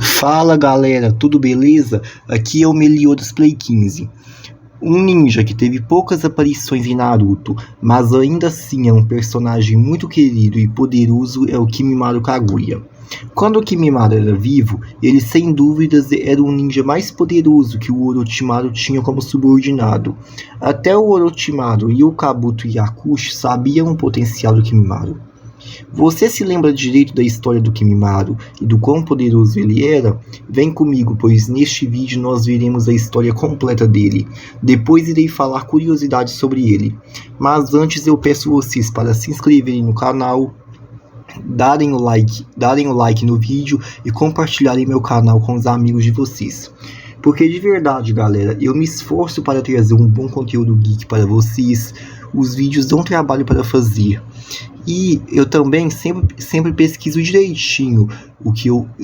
Fala galera, tudo beleza? Aqui é o Meliodas Play 15. Um ninja que teve poucas aparições em Naruto, mas ainda assim é um personagem muito querido e poderoso é o Kimimaro Kaguya. Quando o Kimimaro era vivo, ele sem dúvidas era um ninja mais poderoso que o Orochimaru tinha como subordinado. Até o Orochimaru e o Kabuto Yakushi sabiam o potencial do Kimimaro. Você se lembra direito da história do Kimimaro e do quão poderoso ele era? Vem comigo, pois neste vídeo nós veremos a história completa dele. Depois irei falar curiosidades sobre ele. Mas antes eu peço vocês para se inscreverem no canal, darem o like no vídeo e compartilharem meu canal com os amigos de vocês. Porque de verdade, galera, eu me esforço para trazer um bom conteúdo geek para vocês. Os vídeos dão trabalho para fazer. E eu também sempre pesquiso direitinho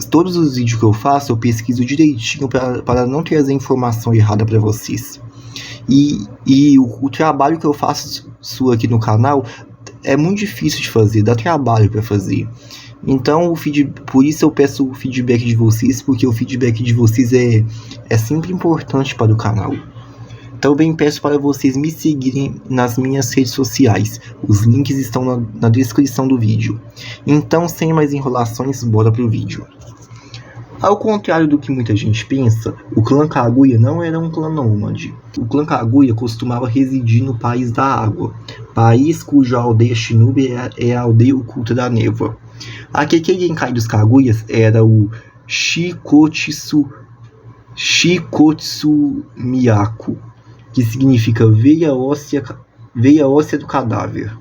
todos os vídeos que eu faço, eu pesquiso direitinho para não trazer informação errada para vocês. E o trabalho que eu faço aqui no canal é muito difícil de fazer, dá trabalho para fazer. Então, por isso eu peço o feedback de vocês, porque o feedback de vocês é sempre importante para o canal. Também peço para vocês me seguirem nas minhas redes sociais. Os links estão na descrição do vídeo. Então, sem mais enrolações, bora pro vídeo. Ao contrário do que muita gente pensa, o clã Kaguya não era um clã nômade. O clã Kaguya costumava residir no País da Água, país cuja aldeia Shinobi é a aldeia oculta da névoa. A Kekkei Genkai dos Kaguyas era o Shikotsu Myaku, que significa veia óssea do cadáver.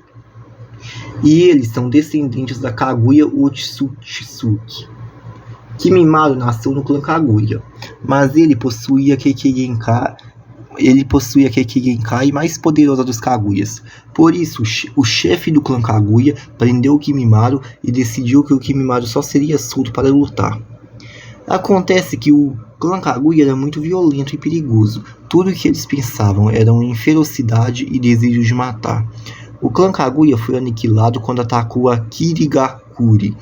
E eles são descendentes da Kaguya Otsutsuki. Kimimaro nasceu no clã Kaguya, mas ele possuía a Kekkei Genkai mais poderosa dos Kaguyas. Por isso, o chefe do clã Kaguya prendeu o Kimimaro e decidiu que o Kimimaro só seria solto para lutar. Acontece que o clã Kaguya era muito violento e perigoso. Tudo o que eles pensavam era em ferocidade e desejo de matar. O clã Kaguya foi aniquilado quando atacou a Kirigakure,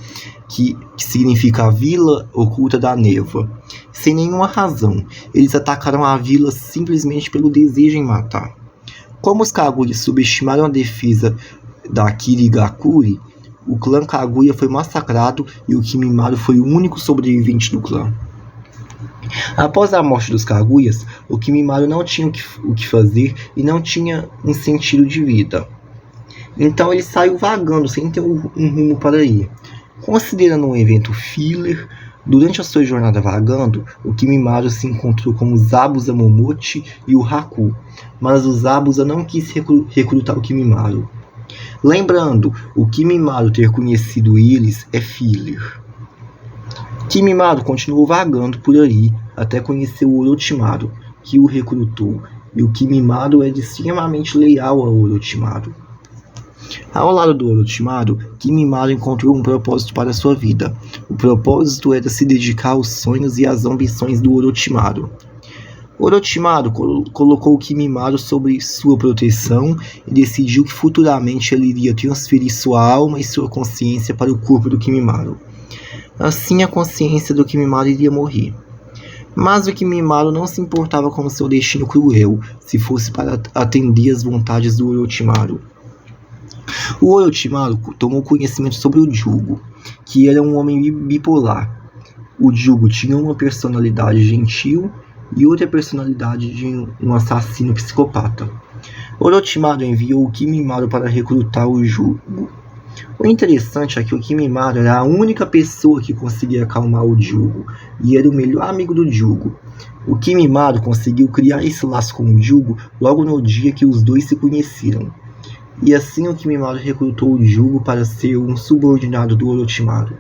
que significa a Vila Oculta da Névoa. Sem nenhuma razão, eles atacaram a vila simplesmente pelo desejo em matar. Como os Kaguya subestimaram a defesa da Kirigakure, o clã Kaguya foi massacrado e o Kimimaro foi o único sobrevivente do clã. Após a morte dos Kaguyas, o Kimimaro não tinha o que fazer e não tinha um sentido de vida. Então ele saiu vagando sem ter um rumo para ir. Considerando um evento filler, durante a sua jornada vagando, o Kimimaro se encontrou com o Zabuza Momochi e o Haku, mas o Zabuza não quis recrutar o Kimimaro. Lembrando, o Kimimaro ter conhecido eles é filler. Kimimaro continuou vagando por aí até conhecer o Orochimaru, que o recrutou, e o Kimimaro era extremamente leal ao Orochimaru. Ao lado do Orochimaru, Kimimaro encontrou um propósito para sua vida. O propósito era se dedicar aos sonhos e às ambições do Orochimaru. Orochimaru colocou o Kimimaro sob sua proteção e decidiu que futuramente ele iria transferir sua alma e sua consciência para o corpo do Kimimaro. Assim a consciência do Kimimaro iria morrer. Mas o Kimimaro não se importava com seu destino cruel, se fosse para atender às vontades do Orochimaru. O Orochimaru tomou conhecimento sobre o Jugo, que era um homem bipolar. O Jugo tinha uma personalidade gentil e outra personalidade de um assassino psicopata. Orochimaru enviou o Kimimaro para recrutar o Jugo. O interessante é que o Kimimaro era a única pessoa que conseguia acalmar o Jugo, e era o melhor amigo do Jugo. O Kimimaro conseguiu criar esse laço com o Jugo logo no dia que os dois se conheceram. E assim o Kimimaro recrutou o Jugo para ser um subordinado do Orochimaru.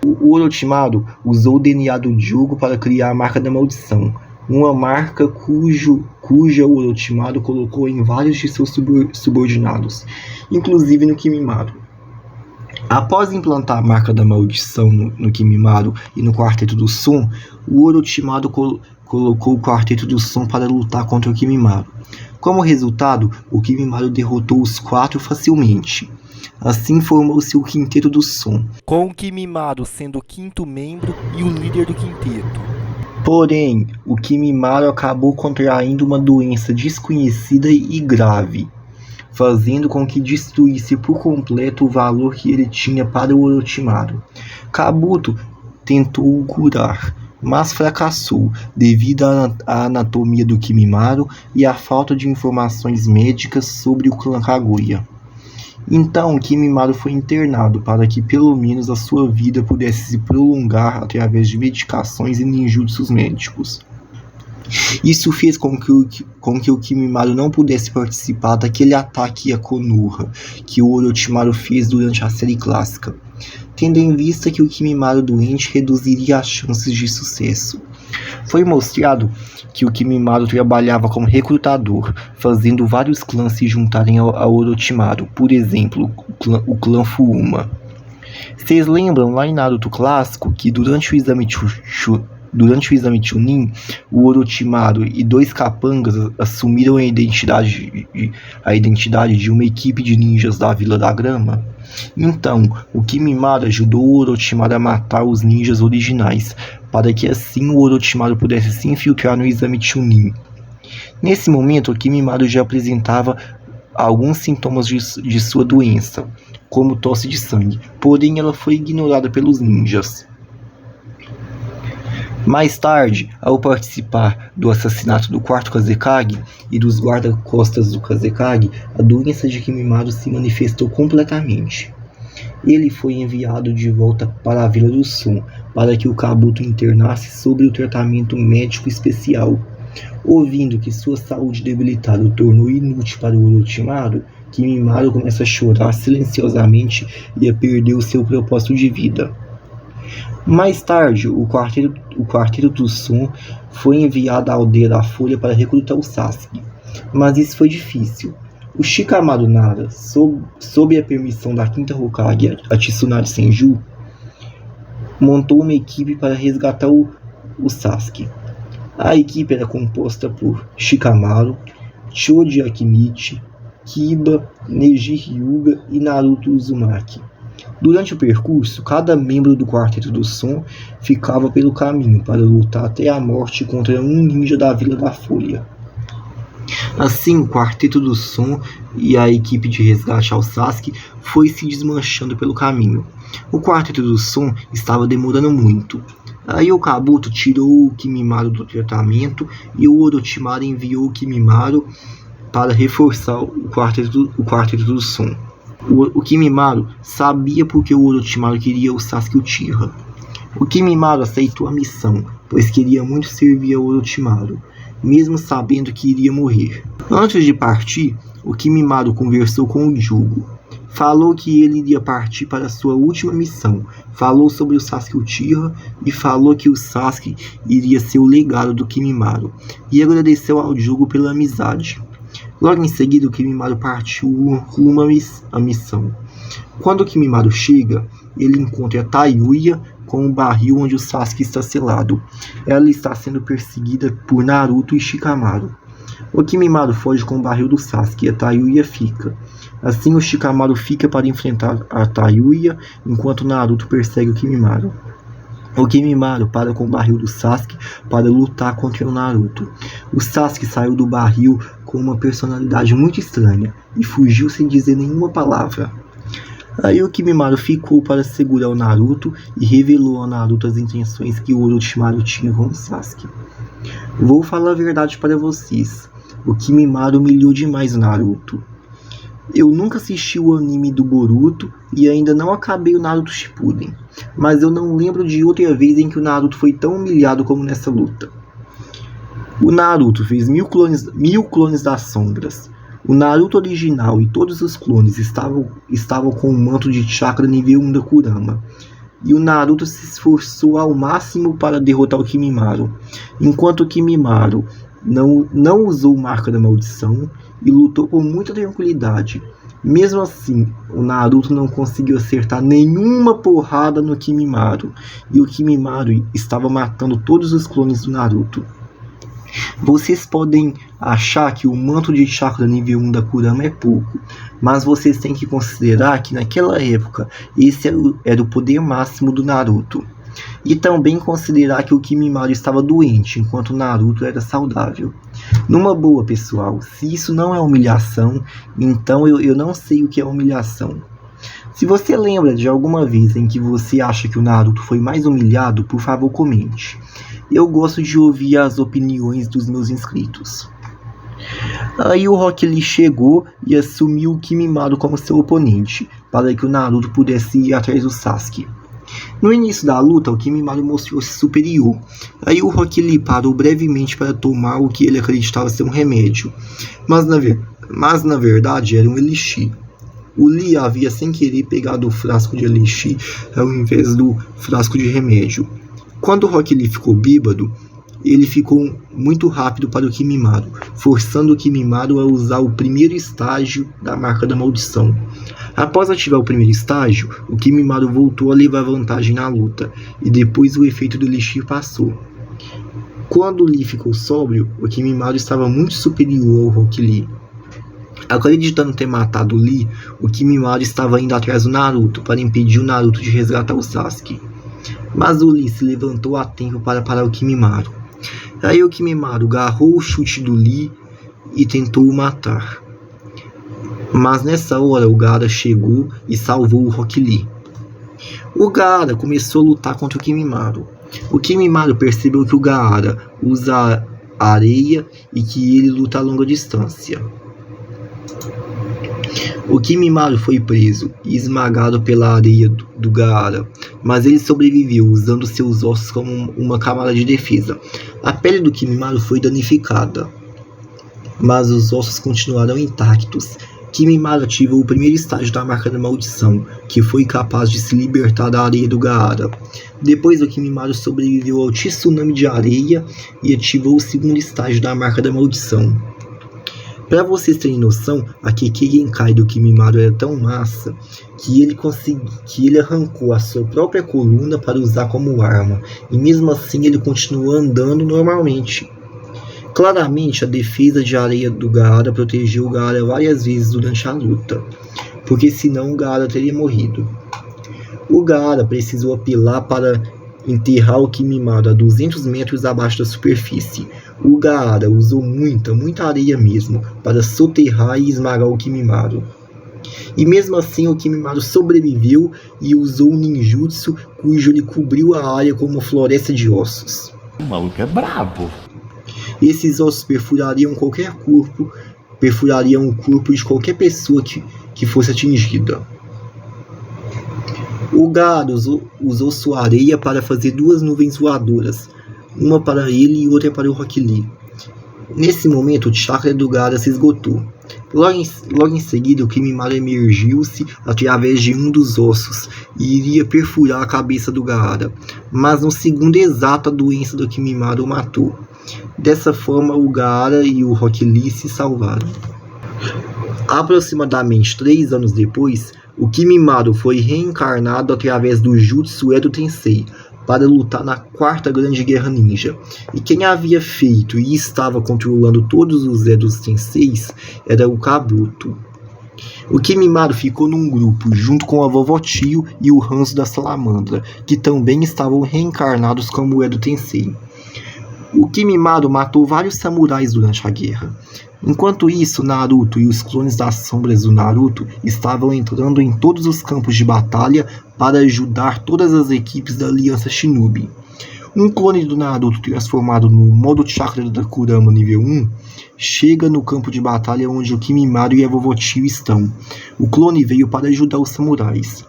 O Orochimaru usou o DNA do Jugo para criar a Marca da Maldição, uma marca cuja o Orochimaru colocou em vários de seus subordinados, inclusive no Kimimaro. Após implantar a marca da maldição no Kimimaro e no Quarteto do Som, o Orochimaru colocou o Quarteto do Som para lutar contra o Kimimaro. Como resultado, o Kimimaro derrotou os 4 facilmente. Assim formou-se o Quinteto do Som, com o Kimimaro sendo o 5º membro e o líder do quinteto. Porém, o Kimimaro acabou contraindo uma doença desconhecida e grave, fazendo com que destruísse por completo o valor que ele tinha para o Orochimaru. Kabuto tentou o curar, mas fracassou devido à anatomia do Kimimaro e à falta de informações médicas sobre o clã Kaguya. Então, Kimimaro foi internado para que pelo menos a sua vida pudesse se prolongar através de medicações e ninjutsus médicos. Isso fez com que o Kimimaro não pudesse participar daquele ataque a Konoha que o Orochimaru fez durante a série clássica, tendo em vista que o Kimimaro doente reduziria as chances de sucesso. Foi mostrado que o Kimimaro trabalhava como recrutador, fazendo vários clãs se juntarem ao Orochimaru, por exemplo, o clã Fuma. Vocês lembram lá em Naruto clássico que durante o exame Chunin, o Orochimaru e 2 capangas assumiram a identidade de uma equipe de ninjas da Vila da Grama? Então, o Kimimaro ajudou o Orochimaru a matar os ninjas originais, para que assim o Orochimaru pudesse se infiltrar no exame Chunin. Nesse momento, o Kimimaro já apresentava alguns sintomas de sua doença, como tosse de sangue, porém ela foi ignorada pelos ninjas. Mais tarde, ao participar do assassinato do 4º Kazekage e dos guarda-costas do Kazekage, a doença de Kimimaro se manifestou completamente. Ele foi enviado de volta para a Vila do Som para que o Kabuto internasse sobre o tratamento médico especial. Ouvindo que sua saúde debilitada o tornou inútil para o Orochimaru, Kimimaro começa a chorar silenciosamente e a perder o seu propósito de vida. Mais tarde, o Quarteto do Som foi enviado à Aldeia da Folha para recrutar o Sasuke, mas isso foi difícil. O Shikamaru Nara, sob a permissão da 5ª Hokage, a Tsunade Senju, montou uma equipe para resgatar o Sasuke. A equipe era composta por Shikamaru, Choji Akinichi, Kiba, Neji Hyuga e Naruto Uzumaki. Durante o percurso, cada membro do Quarteto do Som ficava pelo caminho para lutar até a morte contra um ninja da Vila da Folha. Assim, o Quarteto do Som e a equipe de resgate ao Sasuke foi se desmanchando pelo caminho. O Quarteto do Som estava demorando muito. Aí o Kabuto tirou o Kimimaro do tratamento e o Orochimaru enviou o Kimimaro para reforçar o Quarteto do Som. O Kimimaro sabia porque o Orochimaru queria o Sasuke Uchiha. O Kimimaro aceitou a missão, pois queria muito servir ao Orochimaru, mesmo sabendo que iria morrer. Antes de partir, o Kimimaro conversou com o Jugo. Falou que ele iria partir para sua última missão, falou sobre o Sasuke Uchiha e falou que o Sasuke iria ser o legado do Kimimaro, e agradeceu ao Jugo pela amizade. Logo em seguida, o Kimimaro partiu rumo à missão. Quando o Kimimaro chega, ele encontra a Tayuya com o barril onde o Sasuke está selado. Ela está sendo perseguida por Naruto e Shikamaru. O Kimimaro foge com o barril do Sasuke e a Tayuya fica. Assim, o Shikamaru fica para enfrentar a Tayuya, enquanto Naruto persegue o Kimimaro. O Kimimaro para com o barril do Sasuke para lutar contra o Naruto. O Sasuke saiu do barril com uma personalidade muito estranha e fugiu sem dizer nenhuma palavra. Aí o Kimimaro ficou para segurar o Naruto e revelou ao Naruto as intenções que o Orochimaru tinha com o Sasuke. Vou falar a verdade para vocês, o Kimimaro humilhou demais o Naruto. Eu nunca assisti o anime do Boruto e ainda não acabei o Naruto Shippuden, mas eu não lembro de outra vez em que o Naruto foi tão humilhado como nessa luta. O Naruto fez 1000 clones das sombras. O Naruto original e todos os clones estavam com um manto de chakra nível 1 da Kurama. E o Naruto se esforçou ao máximo para derrotar o Kimimaro, enquanto o Kimimaro não usou marca da maldição e lutou com muita tranquilidade. Mesmo assim, o Naruto não conseguiu acertar nenhuma porrada no Kimimaro, e o Kimimaro estava matando todos os clones do Naruto. Vocês podem achar que o manto de chakra nível 1 da Kurama é pouco, mas vocês têm que considerar que naquela época esse era o poder máximo do Naruto. E também considerar que o Kimimaro estava doente, enquanto o Naruto era saudável. Numa boa, pessoal, se isso não é humilhação, então eu não sei o que é humilhação. Se você lembra de alguma vez em que você acha que o Naruto foi mais humilhado, por favor comente. Eu gosto de ouvir as opiniões dos meus inscritos. Aí o Rock Lee chegou e assumiu o Kimimaro como seu oponente, para que o Naruto pudesse ir atrás do Sasuke. No início da luta, o Kimimaro mostrou-se superior. Aí o Rock Lee parou brevemente para tomar o que ele acreditava ser um remédio, mas na verdade era um elixir. O Lee havia sem querer pegado o frasco de elixir ao invés do frasco de remédio. Quando o Rock Lee ficou bêbado, ele ficou muito rápido para o Kimimaro, forçando o Kimimaro a usar o primeiro estágio da marca da maldição. Após ativar o primeiro estágio, o Kimimaro voltou a levar vantagem na luta, e depois o efeito do elixir passou. Quando o Lee ficou sóbrio, o Kimimaro estava muito superior ao Rock Lee. Acreditando ter matado o Lee, o Kimimaro estava indo atrás do Naruto para impedir o Naruto de resgatar o Sasuke. Mas o Lee se levantou a tempo para parar o Kimimaro. Aí o Kimimaro agarrou o chute do Lee e tentou o matar. Mas nessa hora o Gaara chegou e salvou o Rock Lee. O Gaara começou a lutar contra o Kimimaro. O Kimimaro percebeu que o Gaara usa areia e que ele luta a longa distância. O Kimimaro foi preso e esmagado pela areia do Gaara, mas ele sobreviveu usando seus ossos como uma camada de defesa. A pele do Kimimaro foi danificada, mas os ossos continuaram intactos. Kimimaro ativou o primeiro estágio da marca da maldição, que foi capaz de se libertar da areia do Gaara. Depois o Kimimaro sobreviveu ao tsunami de areia e ativou o segundo estágio da marca da maldição. Para vocês terem noção, a Kekkei Genkai do Kimimaro era tão massa que ele arrancou a sua própria coluna para usar como arma, e mesmo assim ele continuou andando normalmente. Claramente, a defesa de areia do Gaara protegeu o Gaara várias vezes durante a luta, porque senão o Gaara teria morrido. O Gaara precisou apelar para enterrar o Kimimaro a 200 metros abaixo da superfície. O Gaara usou muita areia mesmo para soterrar e esmagar o Kimimaro. E mesmo assim o Kimimaro sobreviveu e usou um ninjutsu cujo ele cobriu a área com uma floresta de ossos. O maluco é brabo. Esses ossos perfurariam qualquer corpo, perfurariam o corpo de qualquer pessoa que fosse atingida. O Gaara usou sua areia para fazer duas nuvens voadoras, uma para ele e outra para o Rock Lee. Nesse momento, o chakra do Gaara se esgotou. Logo em seguida, o Kimimaro emergiu-se através de um dos ossos e iria perfurar a cabeça do Gaara, mas no segundo exato a doença do Kimimaro o matou. Dessa forma, o Gaara e o Rock Lee se salvaram. Aproximadamente 3 anos depois, o Kimimaro foi reencarnado através do Jutsu Edo Tensei para lutar na Quarta Grande Guerra Ninja. E quem havia feito e estava controlando todos os Edo Tenseis era o Kabuto. O Kimimaro ficou num grupo junto com a Vovó Tio e o Hanzo da Salamandra, que também estavam reencarnados como Edo Tensei. O Kimimaro matou vários samurais durante a guerra. Enquanto isso, Naruto e os clones das sombras do Naruto estavam entrando em todos os campos de batalha para ajudar todas as equipes da Aliança Shinobi. Um clone do Naruto transformado no modo chakra da Kurama nível 1 chega no campo de batalha onde o Kimimaro e a Vovó Tio estão. O clone veio para ajudar os samurais.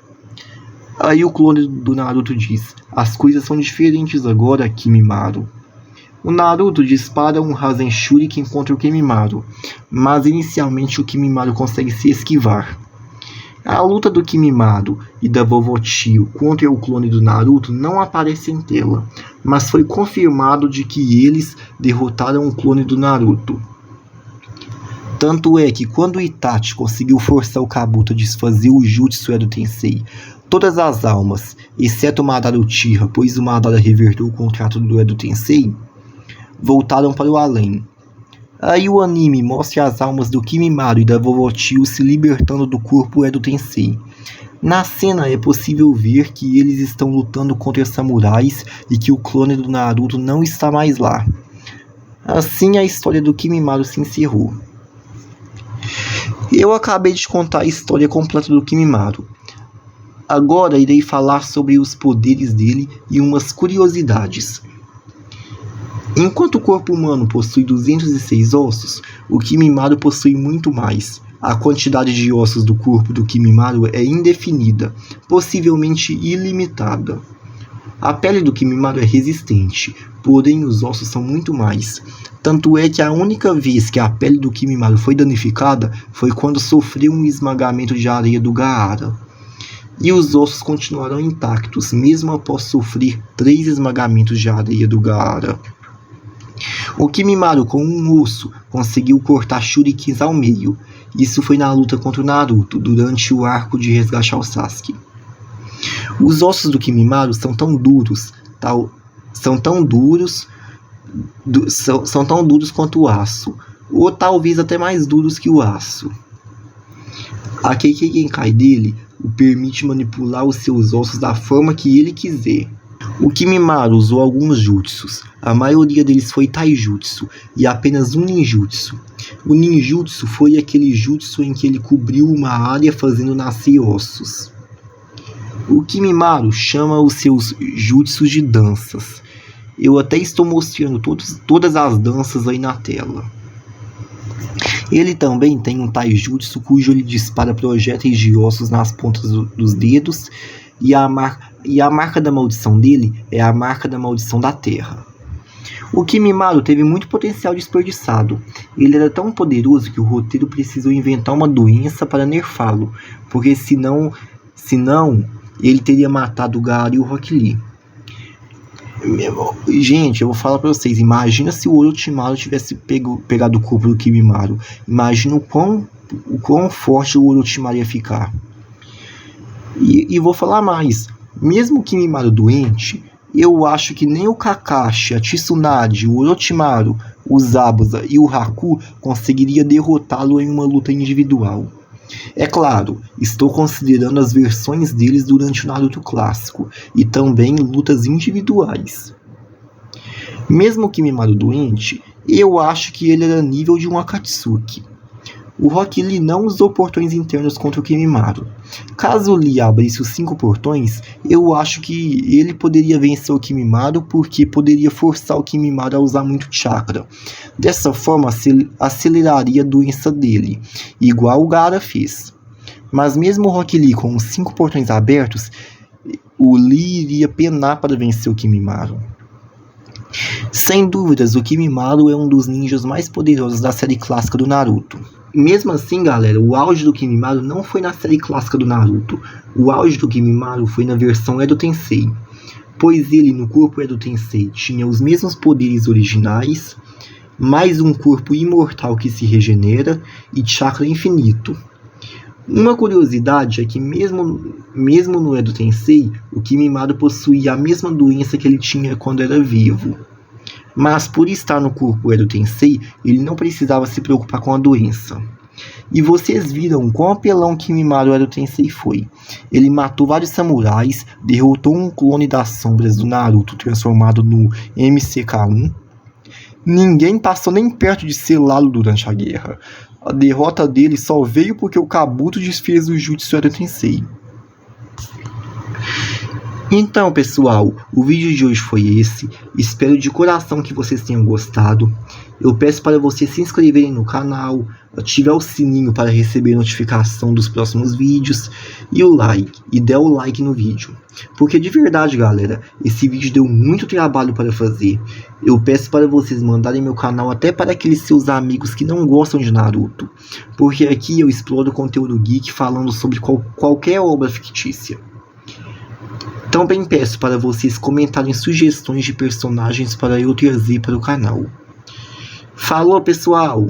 Aí o clone do Naruto diz: "As coisas são diferentes agora, Kimimaro." O Naruto dispara um Rasen Shuriken contra o Kimimaro, mas inicialmente o Kimimaro consegue se esquivar. A luta do Kimimaro e da Vovó Tio contra o clone do Naruto não aparece em tela, mas foi confirmado de que eles derrotaram o clone do Naruto. Tanto é que quando o Itachi conseguiu forçar o Kabuto a desfazer o Jutsu Edo Tensei, todas as almas, exceto o Madara Uchiha, pois o Madara reverteu o contrato do Edo Tensei, voltaram para o além. Aí o anime mostra as almas do Kimimaro e da Vovó Tio se libertando do corpo Edo Tensei. Na cena é possível ver que eles estão lutando contra samurais e que o clone do Naruto não está mais lá. Assim a história do Kimimaro se encerrou. Eu acabei de contar a história completa do Kimimaro. Agora irei falar sobre os poderes dele e umas curiosidades. Enquanto o corpo humano possui 206 ossos, o Kimimaro possui muito mais. A quantidade de ossos do corpo do Kimimaro é indefinida, possivelmente ilimitada. A pele do Kimimaro é resistente, porém os ossos são muito mais. Tanto é que a única vez que a pele do Kimimaro foi danificada foi quando sofreu um esmagamento de areia do Gaara. E os ossos continuaram intactos, mesmo após sofrer 3 esmagamentos de areia do Gaara. O Kimimaro, com um osso, conseguiu cortar shurikens ao meio. Isso foi na luta contra o Naruto, durante o arco de resgate ao Sasuke. Os ossos do Kimimaro são tão duros quanto o aço, ou talvez até mais duros que o aço. A Kekkei Genkai dele o permite manipular os seus ossos da forma que ele quiser. O Kimimaro usou alguns jutsus, a maioria deles foi taijutsu e apenas um ninjutsu. O ninjutsu foi aquele jutsu em que ele cobriu uma área fazendo nascer ossos. O Kimimaro chama os seus jutsus de danças. Eu até estou mostrando todas as danças aí na tela. Ele também tem um taijutsu cujo ele dispara projéteis de ossos nas pontas dos dedos e a marca da maldição dele é a marca da maldição da terra. O Kimimaro teve muito potencial desperdiçado. Ele era tão poderoso que o roteiro precisou inventar uma doença para nerfá-lo, porque senão ele teria matado o Gaara e o Rock Lee. Gente, eu vou falar pra vocês, imagina se o Orochimaru tivesse pegado o corpo do Kimimaro. Imagina o quão forte o Orochimaru ia ficar. E vou falar mais, mesmo o Kimimaro doente, eu acho que nem o Kakashi, a Tsunade, o Orochimaru, o Zabuza e o Haku conseguiria derrotá-lo em uma luta individual. É claro, estou considerando as versões deles durante o Naruto clássico e também lutas individuais. Mesmo o Kimimaro doente, eu acho que ele era nível de um Akatsuki. O Rock Lee não usou portões internos contra o Kimimaro. Caso o Lee abrisse os 5 portões, eu acho que ele poderia vencer o Kimimaro porque poderia forçar o Kimimaro a usar muito chakra. Dessa forma, aceleraria a doença dele, igual o Gaara fez. Mas mesmo o Rock Lee com os 5 portões abertos, o Lee iria penar para vencer o Kimimaro. Sem dúvidas, o Kimimaro é um dos ninjas mais poderosos da série clássica do Naruto. Mesmo assim, galera, o auge do Kimimaro não foi na série clássica do Naruto. O auge do Kimimaro foi na versão Edo Tensei, pois ele no corpo Edo Tensei tinha os mesmos poderes originais, mais um corpo imortal que se regenera e chakra infinito. Uma curiosidade é que mesmo no Edo Tensei, o Kimimaro possuía a mesma doença que ele tinha quando era vivo. Mas por estar no corpo Edo Tensei, ele não precisava se preocupar com a doença. E vocês viram quão apelão Kimimaro Edo Tensei foi. Ele matou vários samurais, derrotou um clone das sombras do Naruto transformado no MCK1. Ninguém passou nem perto de selá-lo durante a guerra. A derrota dele só veio porque o Kabuto desfez o Jutsu Edo Tensei. Então, pessoal, o vídeo de hoje foi esse. Espero de coração que vocês tenham gostado. Eu peço para vocês se inscreverem no canal, ativar o sininho para receber notificação dos próximos vídeos e o like, e der o like no vídeo. Porque de verdade, galera, esse vídeo deu muito trabalho para fazer. Eu peço para vocês mandarem meu canal até para aqueles seus amigos que não gostam de Naruto. Porque aqui eu exploro conteúdo geek falando sobre qualquer obra fictícia. Também peço para vocês comentarem sugestões de personagens para eu trazer para o canal. Falou, pessoal!